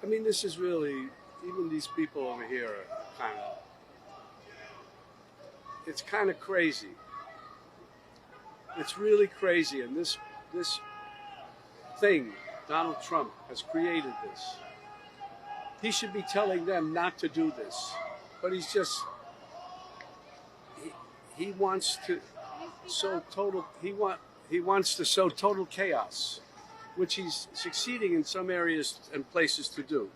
mean, this is really, even these people over here are it's kind of crazy. It's really crazy. And this thing, Donald Trump has created this. He should be telling them not to do this. But he's just, he wants to sow total, he wants to sow total chaos, which he's succeeding in some areas and places to do.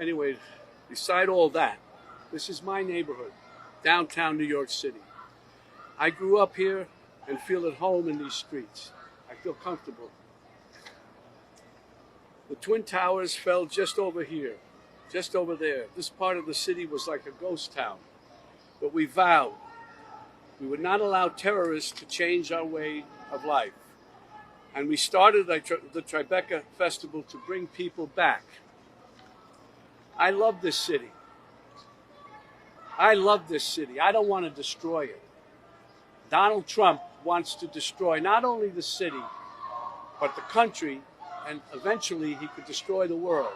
Anyway, beside all that, this is my neighborhood, downtown New York City. I grew up here and feel at home in these streets. I feel comfortable. The Twin Towers fell just over here, just over there. This part of the city was like a ghost town. But we vowed we would not allow terrorists to change our way of life. And we started the Tribeca Festival to bring people back. I love this city. I love this city. I don't want to destroy it. Donald Trump wants to destroy not only the city, but the country, and eventually he could destroy the world.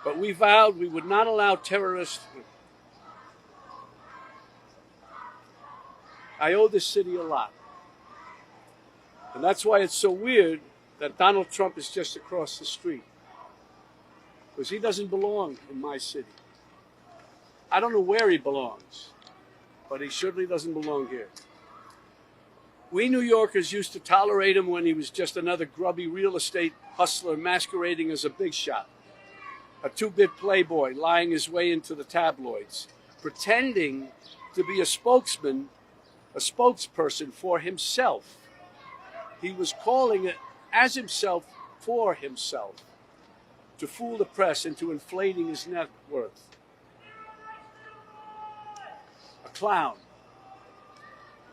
But we vowed we would not allow terrorists. I owe this city a lot. And that's why it's so weird that Donald Trump is just across the street. Because he doesn't belong in my city. I don't know where he belongs, but he certainly doesn't belong here. We New Yorkers used to tolerate him when he was just another grubby real estate hustler masquerading as a big shot, a two-bit playboy lying his way into the tabloids, pretending to be a spokesperson for himself. He was calling it as himself for himself, to fool the press into inflating his net worth. A clown.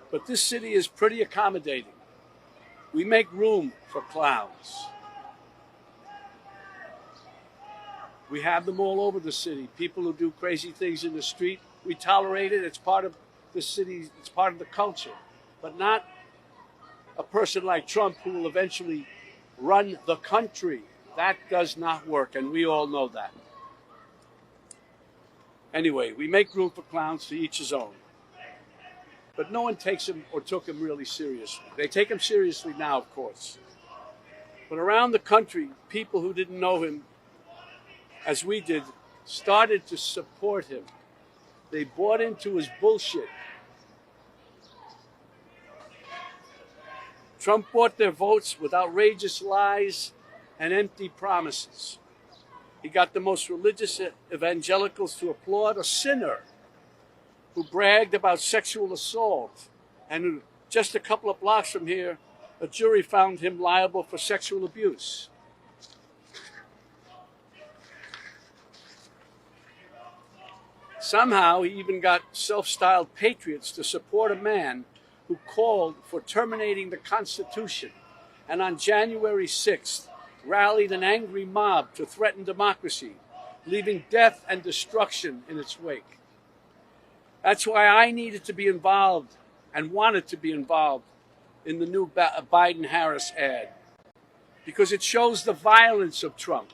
But this city is pretty accommodating. We make room for clowns. We have them all over the city. People who do crazy things in the street, we tolerate it. It's part of the city, it's part of the culture. But not a person like Trump who will eventually run the country. That does not work, and we all know that. Anyway, we make room for clowns, to each his own. But no one takes him or took him really seriously. They take him seriously now, of course. But around the country, people who didn't know him as we did started to support him. They bought into his bullshit. Trump bought their votes with outrageous lies and empty promises. He got the most religious evangelicals to applaud a sinner who bragged about sexual assault, and who, just a couple of blocks from here, a jury found him liable for sexual abuse. Somehow he even got self-styled patriots to support a man who called for terminating the Constitution, and on January 6th rallied an angry mob to threaten democracy, leaving death and destruction in its wake. That's why I needed to be involved and wanted to be involved in the new Biden-Harris ad, because it shows the violence of Trump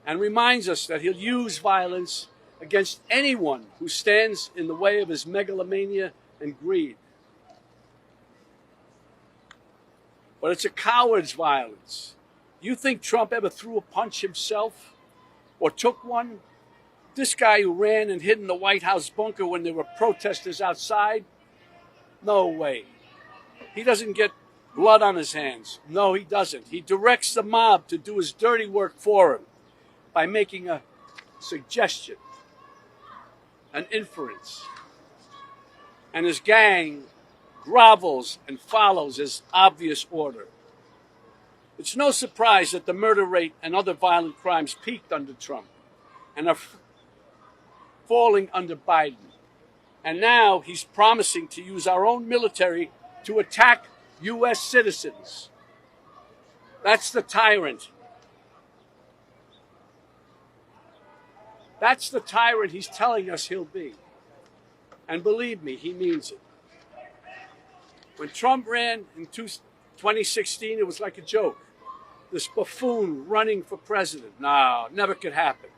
and reminds us that he'll use violence against anyone who stands in the way of his megalomania and greed. But it's a coward's violence. You think Trump ever threw a punch himself or took one? This guy who ran and hid in the White House bunker when there were protesters outside? No way. He doesn't get blood on his hands. No, he doesn't. He directs the mob to do his dirty work for him by making a suggestion, an inference. And his gang grovels and follows his obvious order. It's no surprise that the murder rate and other violent crimes peaked under Trump and are falling under Biden. And now he's promising to use our own military to attack U.S. citizens. That's the tyrant. That's the tyrant he's telling us he'll be. And believe me, he means it. When Trump ran in 2016, it was like a joke. This buffoon running for president. No, never could happen.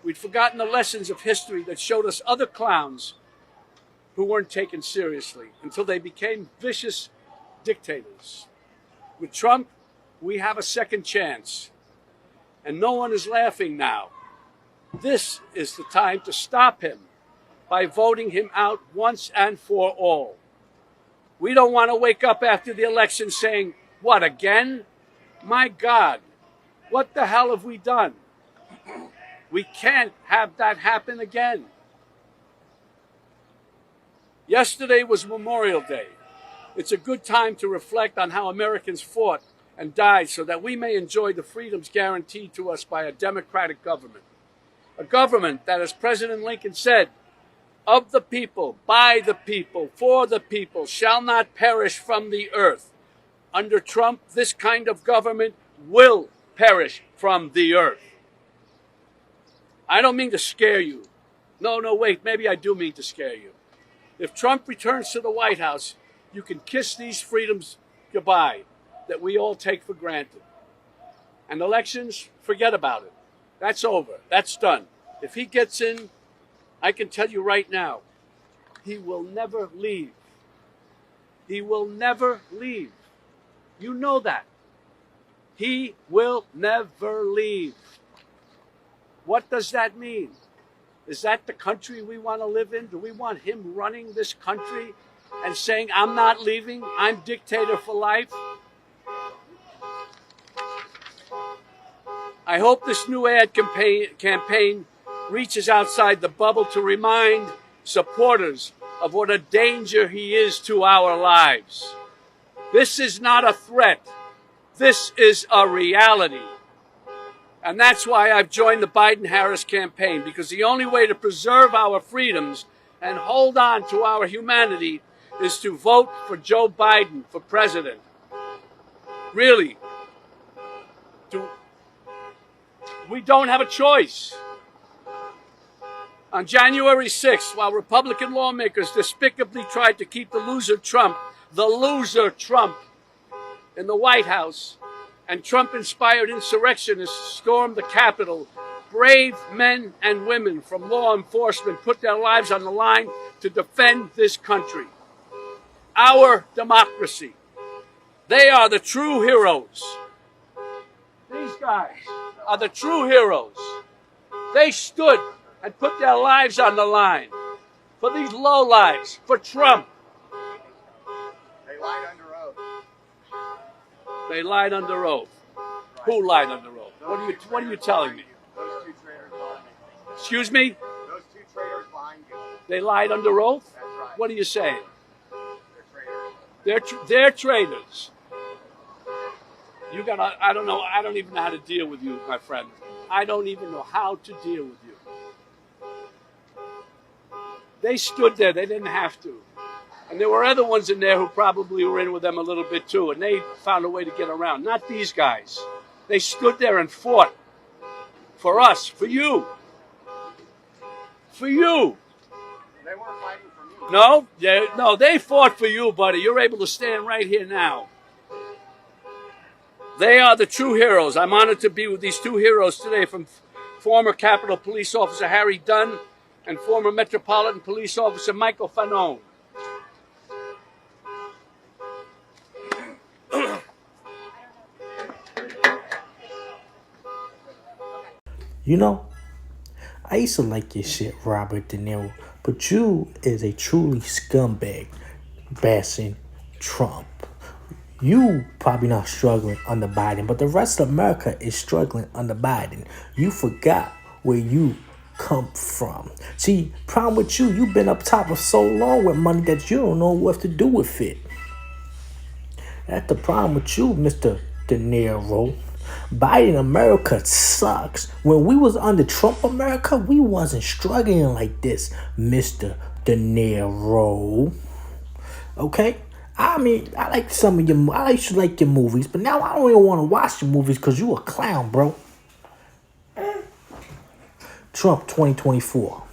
We'd forgotten the lessons of history that showed us other clowns who weren't taken seriously until they became vicious dictators. With Trump, we have a second chance. And no one is laughing now. This is the time to stop him by voting him out once and for all. We don't want to wake up after the election saying, what, again? My God, what the hell have we done? We can't have that happen again. Yesterday was Memorial Day. It's a good time to reflect on how Americans fought and died so that we may enjoy the freedoms guaranteed to us by a democratic government. A government that, as President Lincoln said, of the people, by the people, for the people, shall not perish from the earth. Under Trump, this kind of government will perish from the earth. I don't mean to scare you. No, wait, maybe I do mean to scare you. If Trump returns to the White House, you can kiss these freedoms goodbye that we all take for granted. And elections, forget about it. That's over. That's done. If he gets in, I can tell you right now, he will never leave. He will never leave. You know that. He will never leave. What does that mean? Is that the country we want to live in? Do we want him running this country and saying, I'm not leaving, I'm dictator for life? I hope this new ad campaign reaches outside the bubble to remind supporters of what a danger he is to our lives. This is not a threat. This is a reality. And that's why I've joined the Biden-Harris campaign, because the only way to preserve our freedoms and hold on to our humanity is to vote for Joe Biden for president. Really. We don't have a choice. On January 6th, while Republican lawmakers despicably tried to keep the loser Trump, in the White House, and Trump-inspired insurrectionists stormed the Capitol, brave men and women from law enforcement put their lives on the line to defend this country. Our democracy. They are the true heroes. These guys are the true heroes. They stood and put their lives on the line for these lowlives, for Trump. They lied under oath. They lied under oath. Right. Who lied under oath? What are you telling me? Those two traitors lied. Excuse me? Those two traitors lied. They lied under oath? That's right. What are you saying? They're traitors. They're traitors. I don't know. I don't even know how to deal with you, my friend. I don't even know how to deal with you. They stood there. They didn't have to. And there were other ones in there who probably were in with them a little bit too, and they found a way to get around. Not these guys. They stood there and fought for us, for you. For you. They weren't fighting for me. No, they fought for you, buddy. You're able to stand right here now. They are the true heroes. I'm honored to be with these two heroes today, from former Capitol Police Officer Harry Dunn and former Metropolitan Police Officer Michael Fanone. You know, I used to like your shit, Robert De Niro, but you is a truly scumbag bashing Trump. You probably not struggling under Biden, but the rest of America is struggling under Biden. You forgot where you come from. See, problem with you, you've been up top for so long with money that you don't know what to do with it. That's the problem with you, Mr. De Niro. Biden America sucks. When we was under Trump America, we wasn't struggling like this, Mr. De Niro. Okay? I mean, I like I used to like your movies, but now I don't even want to watch your movies because you a clown, bro. Trump 2024.